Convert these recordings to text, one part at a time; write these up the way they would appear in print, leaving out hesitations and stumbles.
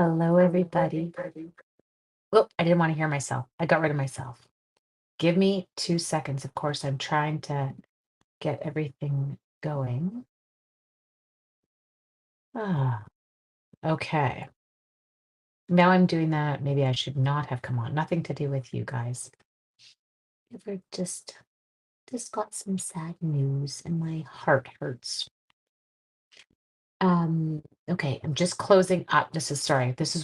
Hello, everybody. Well, I didn't want to hear myself. I got rid of myself. Give me 2 seconds. Of course, I'm trying to get everything going. Ah, okay. Now I'm doing that. Maybe I should not have come on. Nothing to do with you guys. Ever just got some sad news and my heart hurts. Okay, I'm just closing up. This is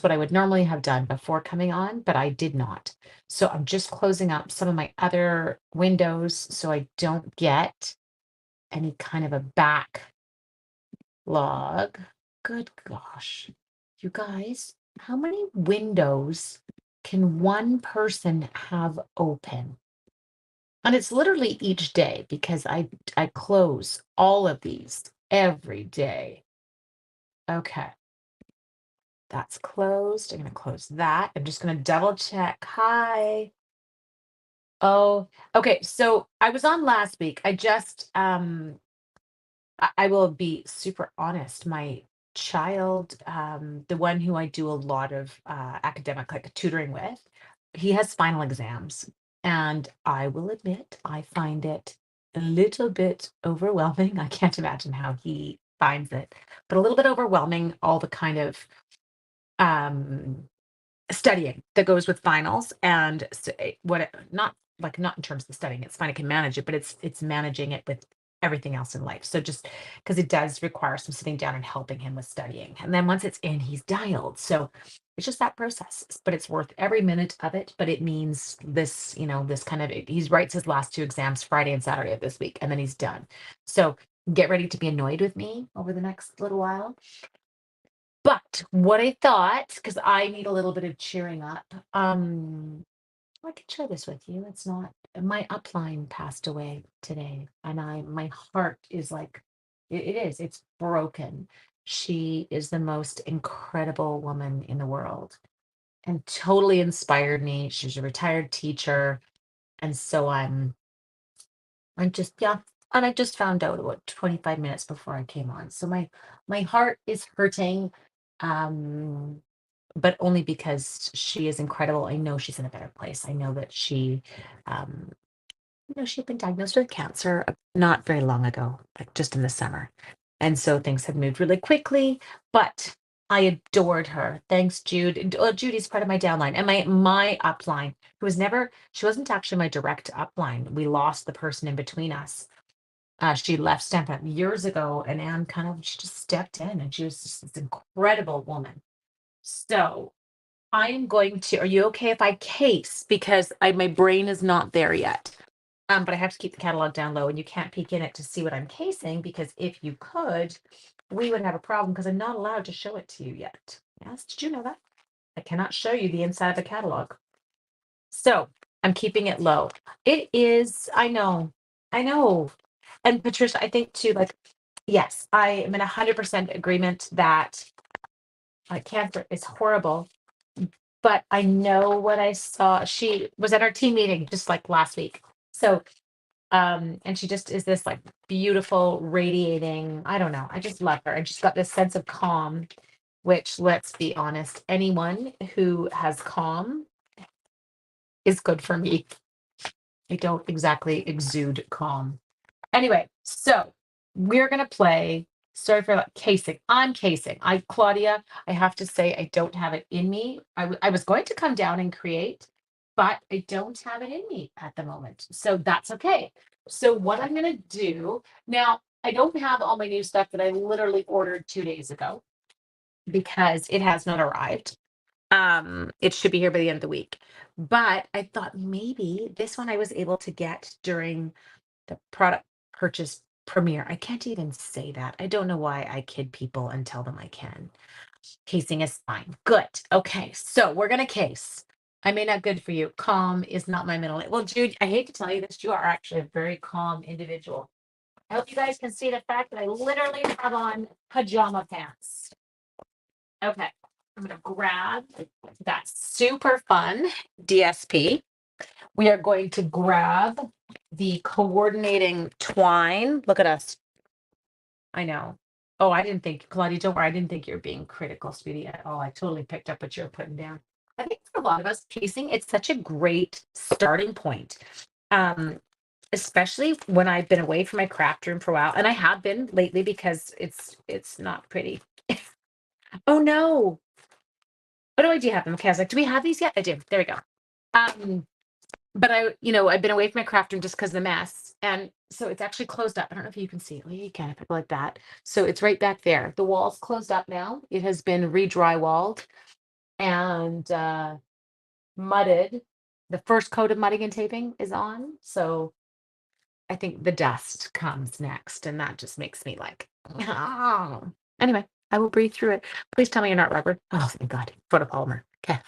what I would normally have done before coming on, but I did not. So I'm just closing up some of my other windows so I don't get any kind of a backlog. Good gosh. You guys, how many windows can one person have open? And it's literally each day because I close all of these every day. Okay. That's closed. I'm going to close that. I'm just going to double check. Hi. Oh, okay. So I was on last week. I will be super honest. My child, the one who I do a lot of academic like tutoring with, he has final exams. And I will admit, I find it a little bit overwhelming. I can't imagine how he finds it, but a little bit overwhelming, all the kind of um studying that goes with finals and not in terms of the studying, it's fine, I can manage it, but it's managing it with everything else in life. So just because it does require some sitting down and helping him with studying, and then once it's in, he's dialed. So it's just that process, but it's worth every minute of it. But it means this, this kind of, he writes his last two exams Friday and Saturday of this week, and then he's done. So get ready to be annoyed with me over the next little while. But what I thought, because I need a little bit of cheering up, I can share this with you. It's not my upline passed away today, and my heart is like it is. It's broken. She is the most incredible woman in the world and totally inspired me. She was a retired teacher, and so I'm just yeah. And I just found out about 25 minutes before I came on. So my heart is hurting. Um but only because she is incredible. I know she's in a better place. I know that um, she had been diagnosed with cancer not very long ago, like just in the summer. And so things have moved really quickly, but I adored her. Thanks, Jude. Judy's part of my downline and my upline, who was never, she wasn't actually my direct upline. We lost the person in between us. She left Stamp years ago, and Anne she just stepped in, and she was just this incredible woman. So I am going to, are you okay if I case? Because my brain is not there yet. But I have to keep the catalog down low and you can't peek in it to see what I'm casing because if you could, we would have a problem because I'm not allowed to show it to you yet. Yes, did you know that? I cannot show you the inside of a catalog. So I'm keeping it low. It is, I know. And Patricia, I think too, like, yes, I am in 100% agreement that cancer is horrible. But I know what I saw. She was at our team meeting just like last week. So, and she just is this like beautiful, radiating, I don't know. I just love her. And she's got this sense of calm, which let's be honest, anyone who has calm is good for me. I don't exactly exude calm. Anyway, so we're gonna play. Sorry for casing. I'm casing. Claudia, I have to say, I don't have it in me. I was going to come down and create, but I don't have it in me at the moment. So that's okay. So what I'm gonna do now, I don't have all my new stuff that I literally ordered 2 days ago because it has not arrived. It should be here by the end of the week. But I thought maybe this one I was able to get during the product purchase premiere. I can't even say that. I don't know why I kid people and tell them I can. Casing is fine. Good. Okay. So we're going to case. I may not good for you. Calm is not my middle name. Well, Jude, I hate to tell you this. You are actually a very calm individual. I hope you guys can see the fact that I literally have on pajama pants. Okay. I'm going to grab that super fun DSP. We are going to grab the coordinating twine. Look at us. I know. Oh, I didn't think, Claudia, don't worry. I didn't think you were being critical, sweetie, at all. I totally picked up what you were putting down. I think for a lot of us, piecing, it's such a great starting point. Um, Especially when I've been away from my craft room for a while, and I have been lately because it's not pretty. Oh no. What do I have them? Okay, I was like, do we have these yet? I do. There we go. Um, but I've been away from my craft room just because of the mess. And so it's actually closed up. I don't know if you can see it. Well, you can if I go like that. So it's right back there. The wall's closed up now. It has been re-drywalled and mudded. The first coat of mudding and taping is on. So I think the dust comes next, and that just makes me like, oh. Anyway, I will breathe through it. Please tell me you're not rubber. Oh, thank God. Photopolymer. Okay.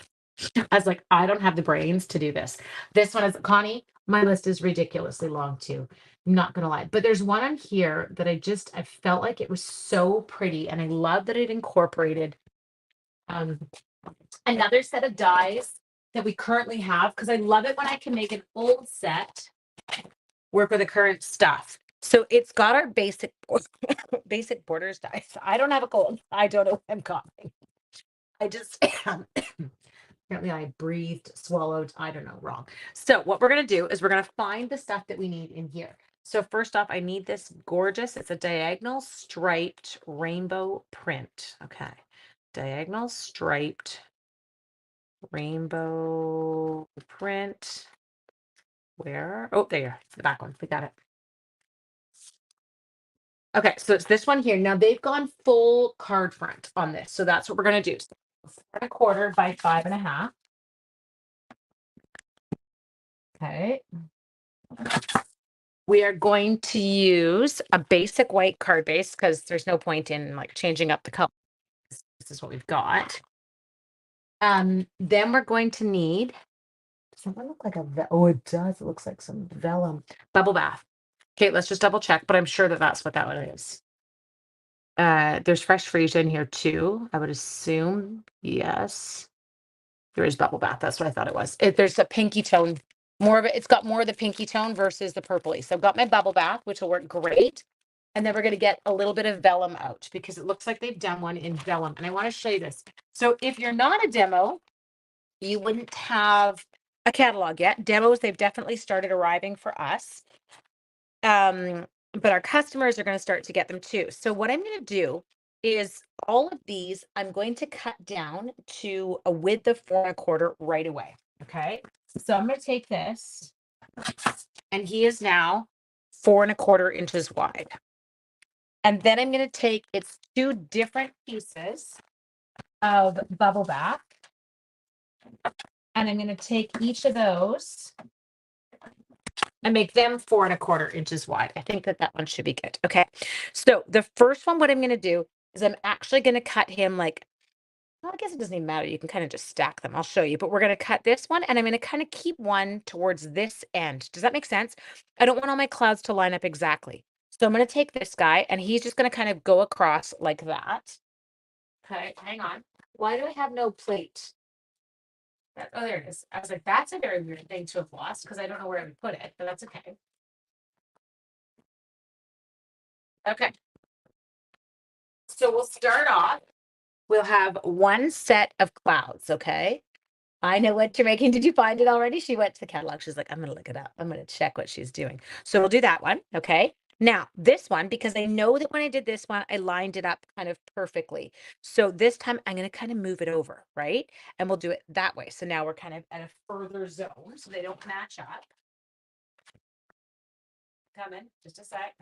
I was like, I don't have the brains to do this. This one is Connie. My list is ridiculously long too. I'm not gonna lie. But there's one on here that I felt like it was so pretty, and I love that it incorporated um another set of dies that we currently have, because I love it when I can make an old set work with the current stuff. So it's got our basic basic borders dies. I don't have a cold. I don't know if I'm coughing. I just apparently I breathed, swallowed, I don't know, wrong. So what we're going to do is we're going to find the stuff that we need in here. So first off, I need this gorgeous, it's a diagonal striped rainbow print. Okay. Diagonal striped rainbow print. Where? Oh, there, the back one. We got it. Okay, so it's this one here. Now they've gone full card front on this. So that's what we're going to do. So 4.25 by 5.5. Okay. We are going to use a basic white card base because there's no point in like changing up the color. This is what we've got. Then we're going to need, does that one look like oh, it does. It looks like some vellum. Bubble bath. Okay, let's just double check, but I'm sure that that's what that one is. There's fresh freesia in here too, I would assume. Yes. There is bubble bath. That's what I thought it was. There's a pinky tone, more of it. It's got more of the pinky tone versus the purpley. So I've got my bubble bath, which will work great. And then we're going to get a little bit of vellum out because it looks like they've done one in vellum. And I want to show you this. So if you're not a demo, you wouldn't have a catalog yet. Demos, they've definitely started arriving for us. But our customers are going to start to get them too. So what I'm going to do is all of these, I'm going to cut down to a width of 4.25 right away. Okay. So I'm going to take this, and he is now 4.25 inches wide. And then I'm going to take its two different pieces of bubble bath, and I'm going to take each of those and make them 4.25 inches wide. I think that one should be good. Okay. So the first one, what I'm going to do is I'm actually going to cut him like, well, I guess it doesn't even matter. You can kind of just stack them. I'll show you, but we're going to cut this one, and I'm going to kind of keep one towards this end. Does that make sense? I don't want all my clouds to line up exactly. So I'm going to take this guy, and he's just going to kind of go across like that. Okay. Hang on. Why do I have no plate? Oh, there it is. I was like, that's a very weird thing to have lost because I don't know where I would put it, but that's okay. Okay. So we'll start off. We'll have one set of clouds, okay? I know what you're making. Did you find it already? She went to the catalog. She's like, I'm going to look it up. I'm going to check what she's doing. So we'll do that one, okay? Now, this one, because I know that when I did this one, I lined it up kind of perfectly. So this time I'm going to kind of move it over, right? And we'll do it that way. So now we're kind of at a further zone so they don't match up. Come in, just a sec.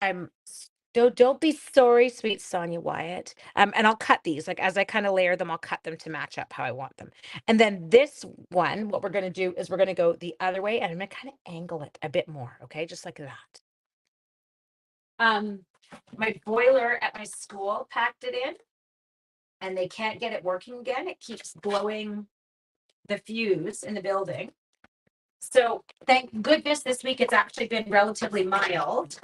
I'm don't be sorry, sweet Sonia Wyatt. And I'll cut these like as I kind of layer them, I'll cut them to match up how I want them. And then this one, what we're going to do is we're going to go the other way, and I'm going to kind of angle it a bit more. Okay. Just like that. My boiler at my school packed it in, and they can't get it working again. It keeps blowing the fuse in the building. So thank goodness this week it's actually been relatively mild.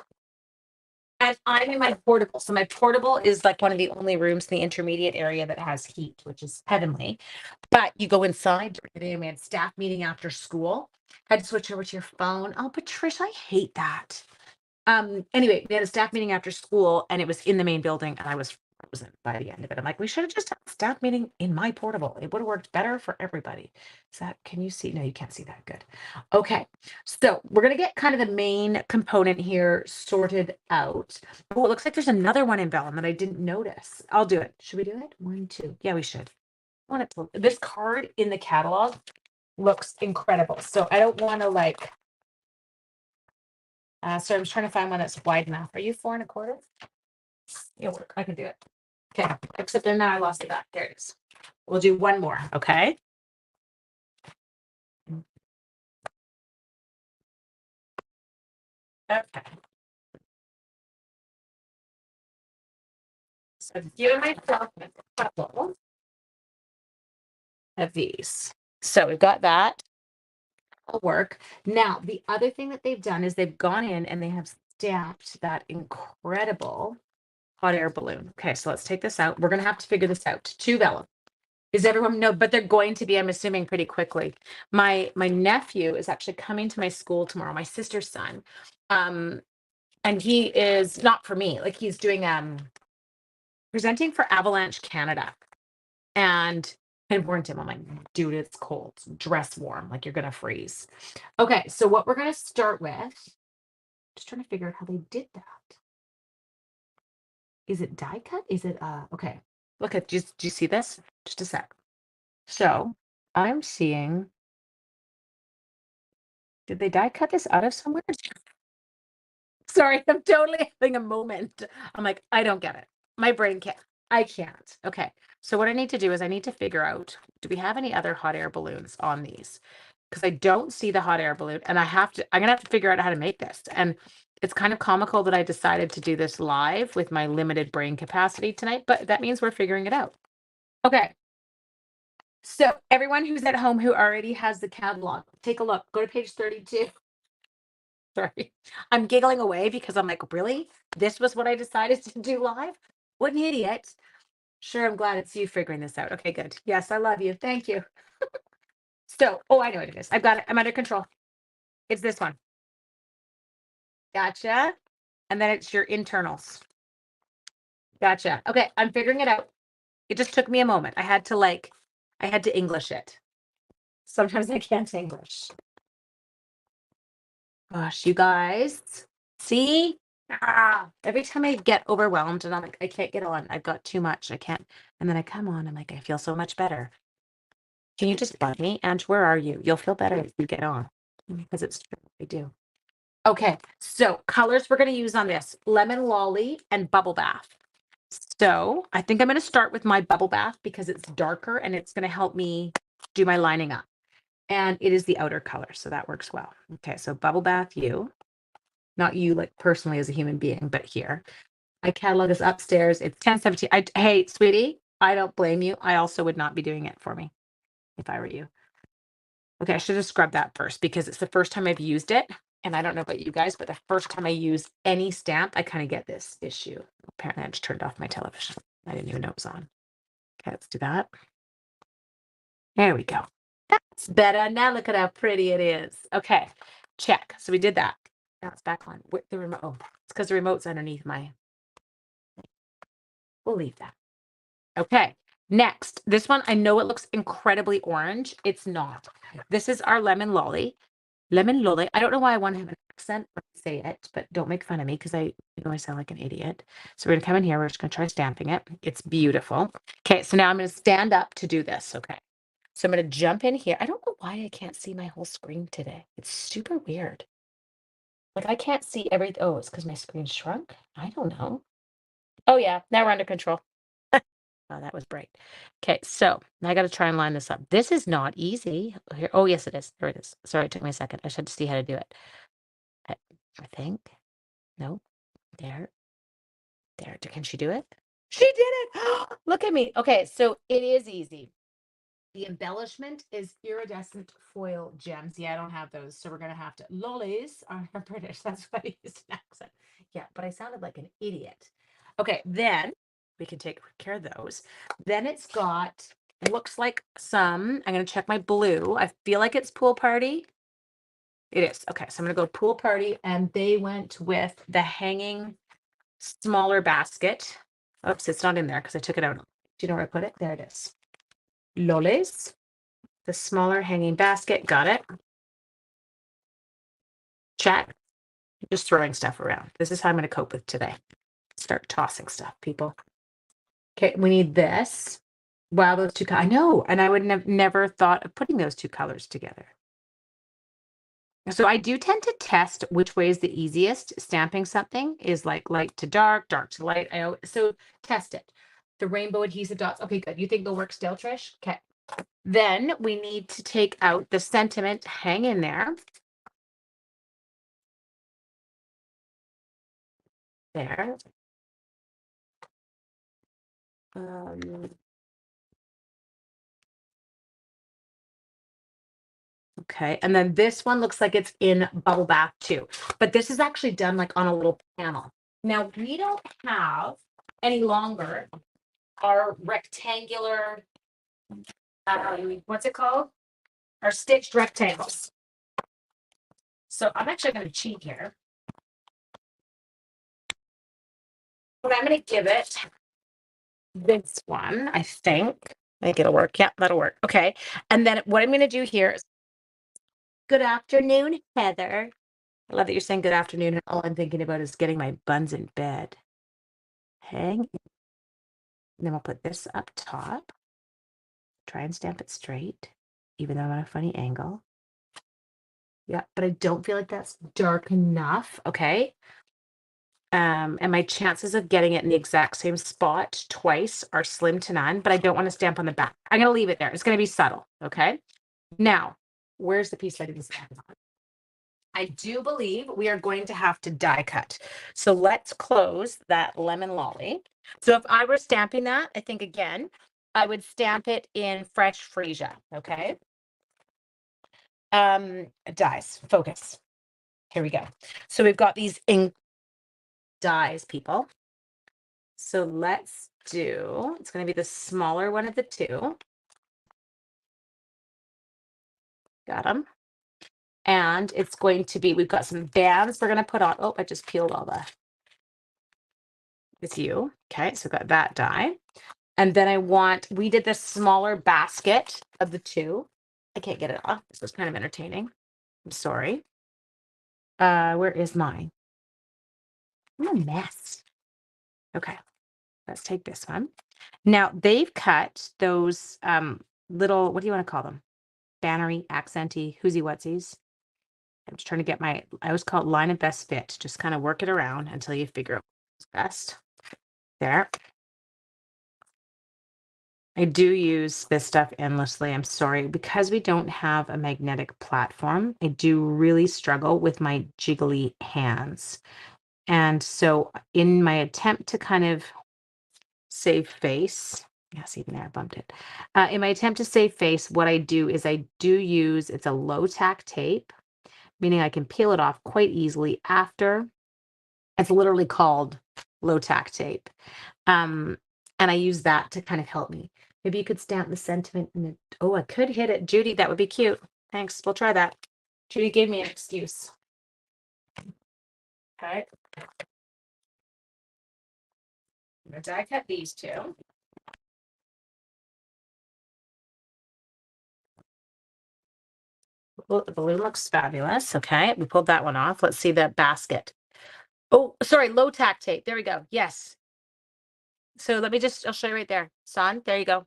And I'm in my portable. So my portable is like one of the only rooms in the intermediate area that has heat, which is heavenly. But you go inside during the day. We had staff meeting after school. Had to switch over to your phone. Oh, Patricia, I hate that. Anyway, we had a staff meeting after school and it was in the main building and I was frozen by the end of it. I'm like, we should have just had a staff meeting in my portable. It would have worked better for everybody. Is that, can you see? No, you can't see that. Good. Okay. So we're going to get kind of the main component here sorted out. Oh, it looks like there's another one in vellum that I didn't notice. I'll do it. Should we do it? 1, 2. Yeah, we should. I want it to, this card in the catalog looks incredible. So I don't want to like, so I'm trying to find one that's wide enough. Are you 4 1/4? It'll work. I can do it. Okay. Except then now I lost it back. There it is. We'll do one more. Okay. Okay. So I've given myself a couple of these. So we've got that. Will work. Now, the other thing that they've done is they've gone in and they have stamped that incredible hot air balloon. Okay, so let's take this out. We're going to have to figure this out. 2 vellum. Is everyone no? But they're going to be, I'm assuming, pretty quickly. My nephew is actually coming to my school tomorrow, my sister's son. And he is not for me, like he's doing presenting for Avalanche Canada. And I warned him, I'm like, dude, it's cold. Dress warm, like you're gonna freeze. Okay, so what we're gonna start with, just trying to figure out how they did that. Is it die cut? Is it okay? Look at, do you see this? Just a sec. So I'm seeing, did they die cut this out of somewhere? Sorry, I'm totally having a moment. I'm like, I don't get it. My brain can't. I can't. Okay. So what I need to do is I need to figure out, do we have any other hot air balloons on these? Because I don't see the hot air balloon and I'm gonna have to figure out how to make this. And it's kind of comical that I decided to do this live with my limited brain capacity tonight, but that means we're figuring it out. Okay. So everyone who's at home who already has the catalog, take a look. Go to page 32. Sorry. I'm giggling away because I'm like, really? This was what I decided to do live? What an idiot. Sure, I'm glad it's you figuring this out. Okay, good. Yes, I love you. Thank you. So, oh, I know what it is. I've got it. I'm under control. It's this one. Gotcha. And then it's your internals. Gotcha. Okay, I'm figuring it out. It just took me a moment. I had to English it. Sometimes I can't English. Gosh, you guys. See? Every time I get overwhelmed and I'm like, I can't get on. I've got too much. I can't. And then I come on. I'm like, I feel so much better. Can you just bug me? And where are you? You'll feel better if you get on. Because it's true. I do. Okay. So colors we're going to use on this: lemon lolly and bubble bath. So I think I'm going to start with my bubble bath because it's darker and it's going to help me do my lining up. And it is the outer color. So that works well. Okay. So bubble bath, you. Not you like personally as a human being, but here. My catalog is upstairs. It's 1017. Hey, sweetie, I don't blame you. I also would not be doing it for me if I were you. Okay, I should have scrubbed that first because it's the first time I've used it. And I don't know about you guys, but the first time I use any stamp, I kind of get this issue. Apparently, I just turned off my television. I didn't even know it was on. Okay, let's do that. There we go. That's better. Now look at how pretty it is. Okay, check. So we did that. Now it's back on with the remote. Oh, it's because the remote's underneath my. We'll leave that. Okay, next. This one, I know it looks incredibly orange. It's not. This is our lemon lolly. Lemon lolly. I don't know why I want to have an accent when I say it, but don't make fun of me because I know I sound like an idiot. So we're going to come in here. We're just going to try stamping it. It's beautiful. Okay, so now I'm going to stand up to do this. Okay. So I'm going to jump in here. I don't know why I can't see my whole screen today. It's super weird. Like I can't see everything. Oh, it's because my screen shrunk? I don't know. Oh, yeah. Now we're under control. Oh, that was bright. Okay, so now I got to try and line this up. This is not easy. Here, oh, yes, it is. There it is. Sorry, it took me a second. I should see how to do it. I think. No. There. There. Can she do it? She did it. Look at me. Okay, so it is easy. The embellishment is iridescent foil gems. Yeah, I don't have those, so we're gonna have to. Lollies are British. That's why I use an accent. yet, but I sounded like an idiot. Okay, then we can take care of those. Then it's got, looks like some, I'm going to check my blue. I feel like it's pool party. It is. Okay, so I'm going to go pool party. And they went with the hanging smaller basket. Oops, it's not in there because I took it out. Do you know where I put it? There it is. Loles, the smaller hanging basket. Got it. Check. Just throwing stuff around. This is how I'm going to cope with today. Start tossing stuff, people. Okay, we need this. Wow, those two, I know, and I would have never thought of putting those two colors together. So I do tend to test which way is the easiest. Stamping something is like light to dark, dark to light. So test it. The rainbow adhesive dots. Okay, good. You think they'll work still, Trish? Okay. Then we need to take out the sentiment, hang in there. There. Okay, and then this one looks like it's in bubble bath too, but this is actually done like on a little panel. Now we don't have any longer our rectangular, what's it called? Our stitched rectangles. So I'm actually going to cheat here. But I'm going to give it this one, I think. I think it'll work. Yeah, that'll work. Okay. And then what I'm going to do here is, good afternoon, Heather. I love that you're saying good afternoon, and all I'm thinking about is getting my buns in bed. Hang. And then we'll put this up top. Try and stamp it straight, even though I'm at a funny angle. Yeah, but I don't feel like that's dark enough. Okay. And my chances of getting it in the exact same spot twice are slim to none, but I don't want to stamp on the back. I'm going to leave it there. It's going to be subtle. Okay. Now, where's the piece I didn't stamp on? I do believe we are going to have to die cut. So let's close that lemon lolly. So if I were stamping that, I think again, I would stamp it in fresh freesia. Okay. Dies. Focus. Here we go. So we've got these ink dies, people. So let's do, it's going to be the smaller one of the two. Got them. And it's going to be, we've got some bands we're going to put on. Oh, I just peeled all the, it's you. Okay, so got that die. And then we did the smaller basket of the two. I can't get it off. This was kind of entertaining. I'm sorry. Where is mine? I'm a mess. Okay, let's take this one. Now they've cut those little, what do you want to call them? Bannery, accenty, whoosie whatsies. I'm just trying to get I always call it line of best fit. Just kind of work it around until you figure out what's best. There. I do use this stuff endlessly. I'm sorry. Because we don't have a magnetic platform, I do really struggle with my jiggly hands. And so in my attempt to kind of save face, yes, even there I bumped it. In my attempt to save face, what I do is I do use, it's a low tack tape, meaning I can peel it off quite easily after. It's literally called low tack tape. And I use that to kind of help me. Maybe you could stamp the sentiment in it. Oh, I could hit it. Judy, that would be cute. Thanks. We'll try that. Judy gave me an excuse. Okay. I'm going to die cut these two. Well, the balloon looks fabulous. Okay. We pulled that one off. Let's see that basket. Oh, sorry. Low tack tape. There we go. Yes. So I'll show you right there. Son, there you go.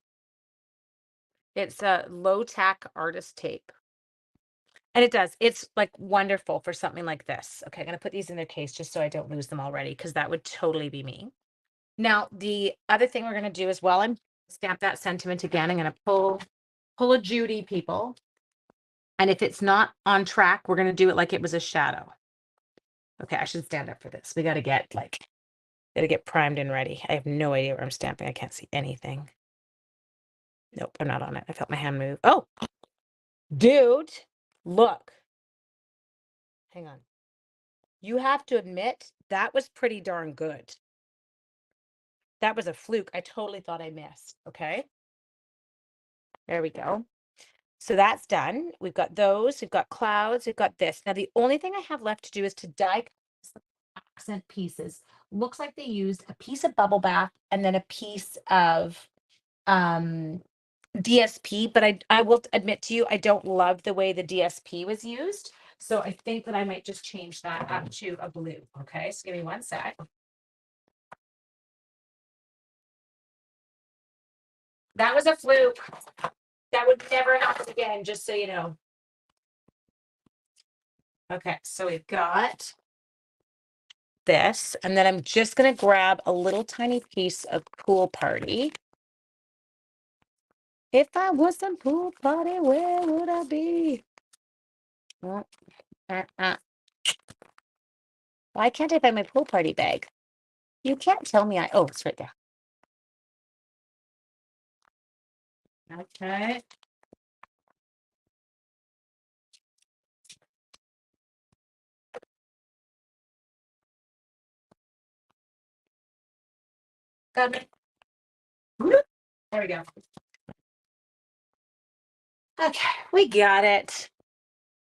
It's a low tack artist tape. And it does. It's like wonderful for something like this. Okay, I'm going to put these in their case just so I don't lose them already, because that would totally be me. Now, the other thing we're going to do as well, I'm stamp that sentiment again. I'm going to pull a Judy, people. And if it's not on track, we're going to do it like it was a shadow. Okay, I should stand up for this. We got to get primed and ready. I have no idea where I'm stamping. I can't see anything. Nope, I'm not on it. I felt my hand move. Oh, dude, look. Hang on. You have to admit that was pretty darn good. That was a fluke. I totally thought I missed. Okay. There we go. So that's done. We've got those, we've got clouds, we've got this. Now, the only thing I have left to do is to die the accent pieces. Looks like they used a piece of bubble bath and then a piece of um DSP, but I will admit to you, I don't love the way the DSP was used. So I think that I might just change that up to a blue. Okay, so give me one sec. That was a fluke. That would never happen again, just so you know. Okay, so we've got this, and then I'm just gonna grab a little tiny piece of Pool Party. If I was a pool party, where would I be? Oh, why can't I find my pool party bag? You can't tell me oh, it's right there. Okay. Got it. There we go. Okay, we got it.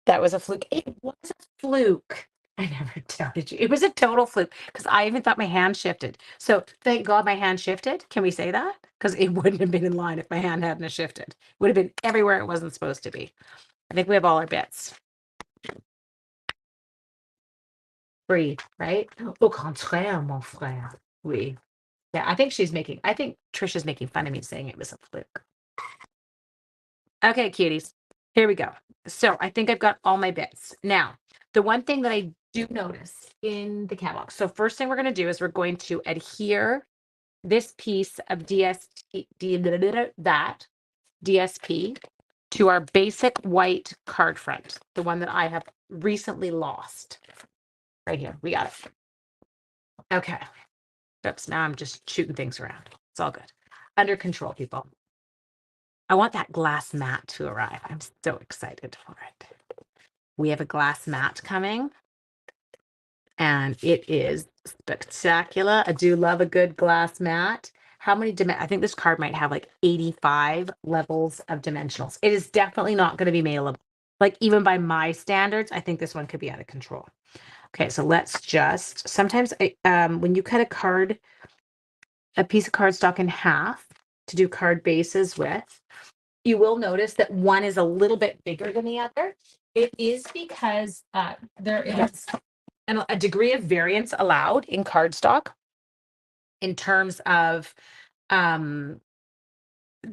That was a fluke. It was a fluke. I never doubted you. It was a total fluke because I even thought my hand shifted. So thank God my hand shifted. Can we say that? Because it wouldn't have been in line if my hand hadn't have shifted. It would have been everywhere it wasn't supposed to be. I think we have all our bits. Free, right? Au contraire, mon frère. Oui. Yeah, I think Trisha's making fun of me saying it was a fluke. Okay, cuties, here we go. So I think I've got all my bits. Now, the one thing that I do notice in the catalog. So first thing we're going to do is we're going to adhere this piece of DSP to our basic white card front, the one that I have recently lost. Right here, we got it. Okay. Oops, now I'm just shooting things around. It's all good. Under control, people. I want that glass mat to arrive. I'm so excited for it. We have a glass mat coming, and it is spectacular. I do love a good glass mat. How many I think this card might have like 85 levels of dimensionals. It is definitely not going to be mailable. Like even by my standards, I think this one could be out of control. Okay, so let's just sometimes when you cut a piece of cardstock in half to do card bases with, you will notice that one is a little bit bigger than the other. It is because there is a degree of variance allowed in cardstock in terms of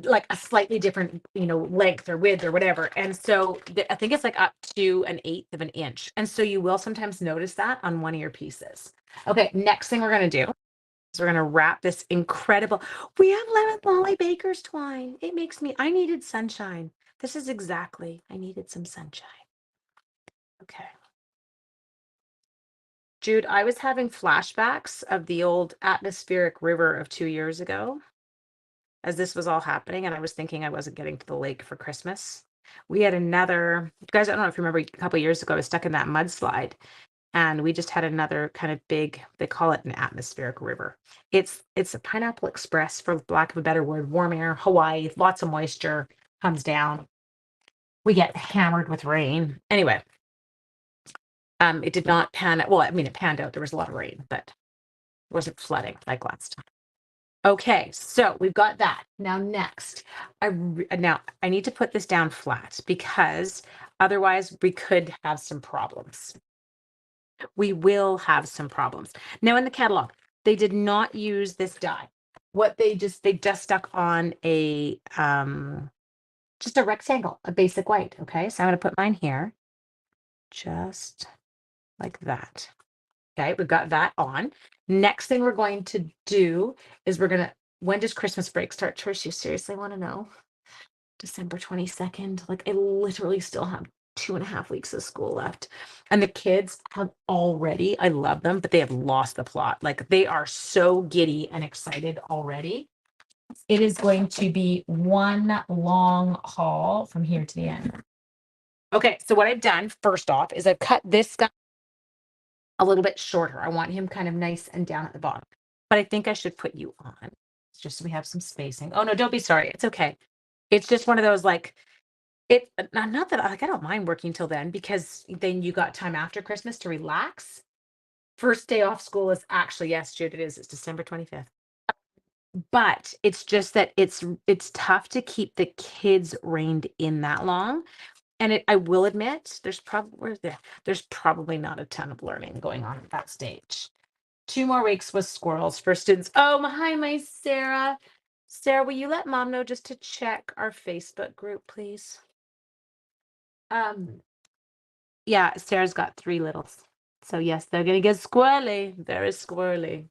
like a slightly different, length or width or whatever. And so I think it's like up to 1/8 of an inch. And so you will sometimes notice that on one of your pieces. Okay, next thing we're going to do is we're going to wrap this incredible. We have lemon lolly baker's twine. I needed sunshine. This is exactly, I needed some sunshine. Okay. Jude, I was having flashbacks of the old atmospheric river of 2 years ago as this was all happening. And I was thinking I wasn't getting to the lake for Christmas. We had another, you guys, I don't know if you remember a couple of years ago, I was stuck in that mudslide. And we just had another kind of big, they call it an atmospheric river. It's a Pineapple Express, for lack of a better word, warm air, Hawaii, lots of moisture comes down. We get hammered with rain. Anyway, it did not pan out. Well, I mean, it panned out. There was a lot of rain, but it wasn't flooding like last time. Okay, so we've got that. Now next, now I need to put this down flat because otherwise we could have some problems. We will have some problems. Now in the catalog, they did not use this die. What they just stuck on a just a rectangle, a basic white. Okay, so I'm going to put mine here, just like that. Okay, we've got that on. Next thing we're going to do is when does Christmas break start? Trish, you seriously want to know? December 22nd. Like I literally still have 2.5 weeks of school left. And the kids have already, I love them, but they have lost the plot. Like they are so giddy and excited already. It is going to be one long haul from here to the end. Okay, so what I've done first off is I've cut this guy a little bit shorter. I want him kind of nice and down at the bottom. But I think I should put you on just so we have some spacing. Oh no, don't be sorry. It's okay. It's just one of those like not that like I don't mind working till then because then you got time after Christmas to relax. First day off school is actually, yes, Jude, it is. It's December 25th. But it's just that it's tough to keep the kids reined in that long. And I will admit, there's probably not a ton of learning going on at that stage. 2 more weeks with squirrels for students. Oh, hi, my Sarah. Sarah, will you let mom know just to check our Facebook group, please? Um, yeah, Sarah's got 3 littles. So yes, they're gonna get squirrely. Very squirrely.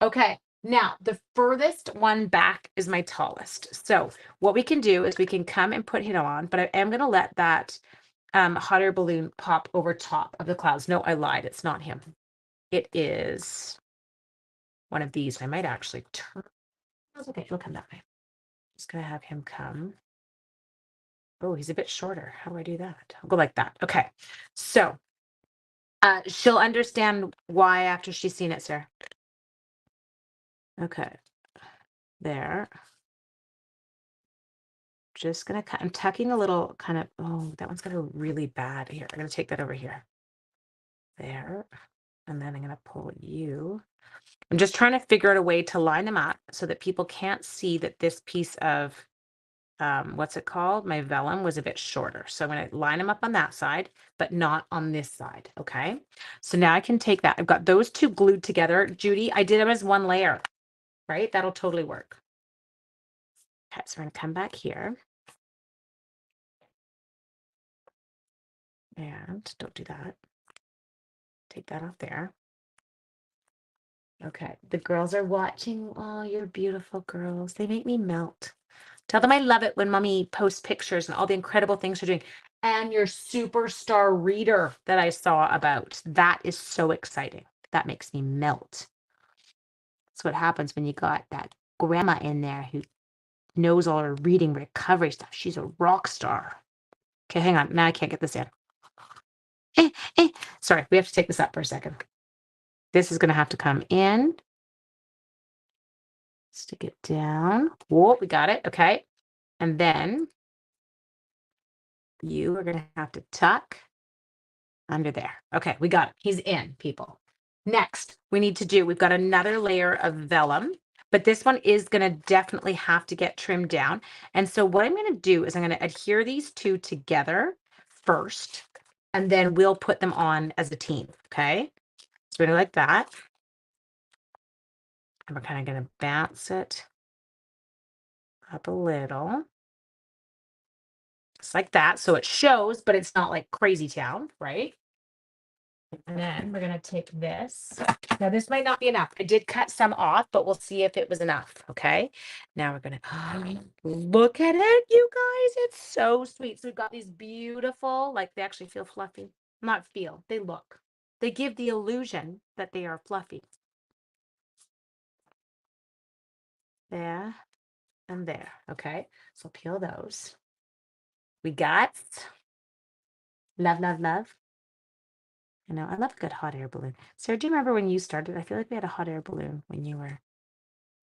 Okay, now the furthest one back is my tallest. So what we can do is we can come and put him on, but I am gonna let that hot air balloon pop over top of the clouds. No, I lied. It's not him. It is one of these. I might actually turn. That's okay. He'll come that way. Just gonna have him come. Oh, he's a bit shorter. How do I do that? I'll go like that. Okay. So she'll understand why after she's seen it, sir. Okay. There. Just gonna cut. I'm tucking a little kind of. Oh, that one's gonna really bad here. I'm gonna take that over here. There. And then I'm gonna pull you. I'm just trying to figure out a way to line them up so that people can't see that this piece of what's it called? My vellum was a bit shorter. So I'm going to line them up on that side, but not on this side. Okay. So now I can take that. I've got those two glued together. Judy, I did them as one layer, right? That'll totally work. Okay. So we're going to come back here. And don't do that. Take that off there. Okay. The girls are watching. Oh, you're beautiful girls. They make me melt. Tell them I love it when mommy posts pictures and all the incredible things you're doing. And your superstar reader that I saw about. That is so exciting. That makes me melt. That's what happens when you got that grandma in there who knows all her reading recovery stuff. She's a rock star. Okay, hang on. Now I can't get this in. Eh, eh. Sorry, we have to take this up for a second. This is going to have to come in. Stick it down. Whoa, we got it. Okay. And then you are going to have to tuck under there. Okay, we got it. He's in, people. Next, we've got another layer of vellum, but this one is going to definitely have to get trimmed down. And so what I'm going to do is I'm going to adhere these two together first, and then we'll put them on as a team. Okay, so we're going to like that. And we're kind of going to bounce it up a little. Just like that. So it shows, but it's not like crazy town, right? And then we're going to take this. Now, this might not be enough. I did cut some off, but we'll see if it was enough. Okay. Now we're going to look at it, you guys. It's so sweet. So we've got these beautiful, like they actually feel fluffy. Not feel, they look. They give the illusion that they are fluffy. There and there. Okay. So peel those. We got love, love, love. I know. I love a good hot air balloon. Sarah, do you remember when you started? I feel like we had a hot air balloon when you were.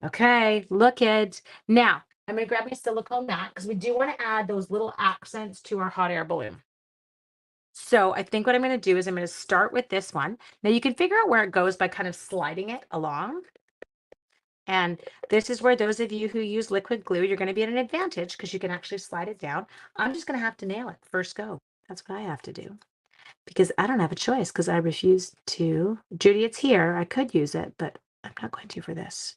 Okay, look it. Now, I'm going to grab my silicone mat because we do want to add those little accents to our hot air balloon. So I think what I'm going to do is I'm going to start with this one. Now you can figure out where it goes by kind of sliding it along. And this is where those of you who use liquid glue, you're going to be at an advantage because you can actually slide it down. I'm just going to have to nail it first go. That's what I have to do. Because I don't have a choice because I refuse to. Judy, it's here. I could use it, but I'm not going to for this.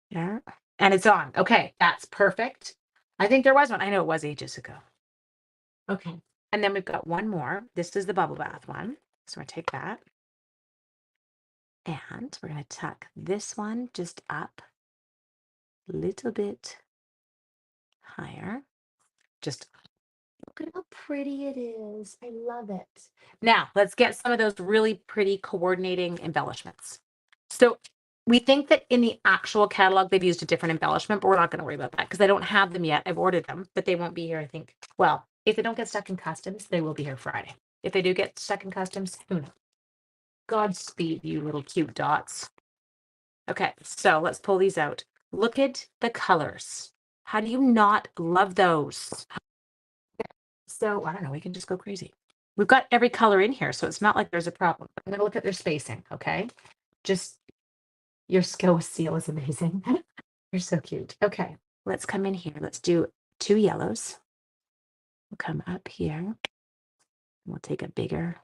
Yeah. And it's on. Okay, that's perfect. I think there was one. I know it was ages ago. Okay. And then we've got one more. This is the bubble bath one. So we're going to take that. And we're going to tuck this one just up a little bit higher. Just look at how pretty it is. I love it. Now, let's get some of those really pretty coordinating embellishments. So we think that in the actual catalog, they've used a different embellishment, but we're not going to worry about that because I don't have them yet. I've ordered them, but they won't be here, I think. Well, if they don't get stuck in customs, they will be here Friday. If they do get stuck in customs, who knows? Godspeed, you little cute dots. Okay, so let's pull these out. Look at the colors. How do you not love those? So I don't know, we can just go crazy. We've got every color in here, so it's not like there's a problem. I'm gonna look at their spacing, okay? Just your skill with seal is amazing. You're so cute. Okay, let's come in here. Let's do 2 yellows. We'll come up here. We'll take a bigger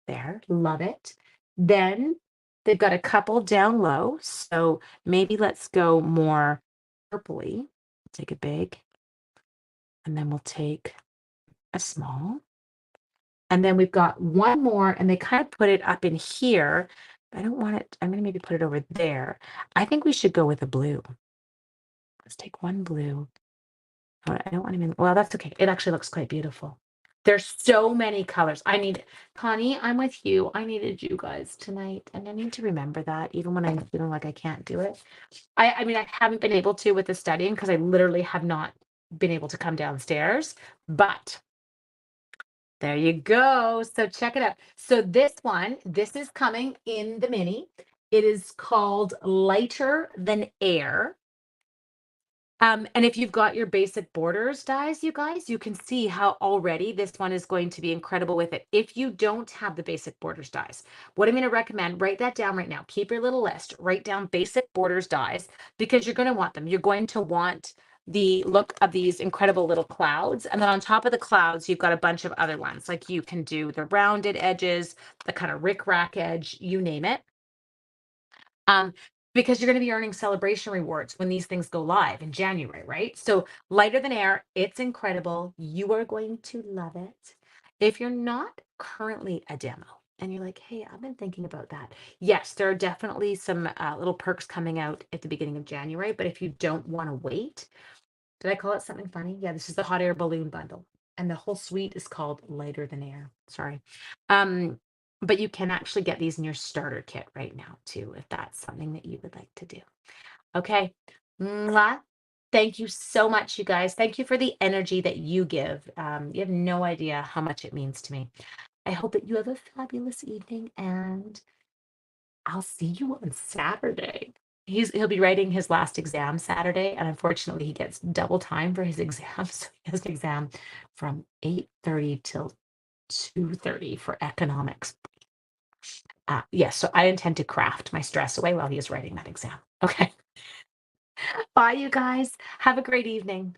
there. Love it. Then they've got a couple down low. So maybe let's go more purpley. Take a big, and then we'll take a small. And then we've got one more, and they kind of put it up in here. I don't want it. I'm going to maybe put it over there. I think we should go with a blue. Let's take one blue. Oh, I don't want him in. Well, that's okay. It actually looks quite beautiful. There's so many colors. Connie, I'm with you. I needed you guys tonight. And I need to remember that even when I'm feeling like I can't do it. I mean, I haven't been able to with the studying because I literally have not been able to come downstairs. But there you go. So check it out. So this is coming in the mini. It is called Lighter Than Air. And if you've got your basic borders dies, you guys, you can see how already this one is going to be incredible with it. If you don't have the basic borders dies, what I'm going to recommend, write that down right now. Keep your little list, write down basic borders dies because you're going to want them. You're going to want the look of these incredible little clouds. And then on top of the clouds, you've got a bunch of other ones. Like you can do the rounded edges, the kind of rick-rack edge, you name it. Um, because you're going to be earning celebration rewards when these things go live in January, right? So lighter than air, it's incredible. You are going to love it. If you're not currently a demo and you're like, hey, I've been thinking about that. Yes, there are definitely some little perks coming out at the beginning of January, but if you don't want to wait, did I call it something funny? Yeah, this is the hot air balloon bundle. And the whole suite is called lighter than air. Sorry. Um, but you can actually get these in your starter kit right now too, if that's something that you would like to do. Okay. Mwah. Thank you so much, you guys. Thank you for the energy that you give. You have no idea how much it means to me. I hope that you have a fabulous evening and I'll see you on Saturday. He'll be writing his last exam Saturday, and unfortunately, he gets double time for his exam. So he has an exam from 8:30 till 2:30 for economics. Yes, so I intend to craft my stress away while he is writing that exam. Okay. Bye, you guys. Have a great evening.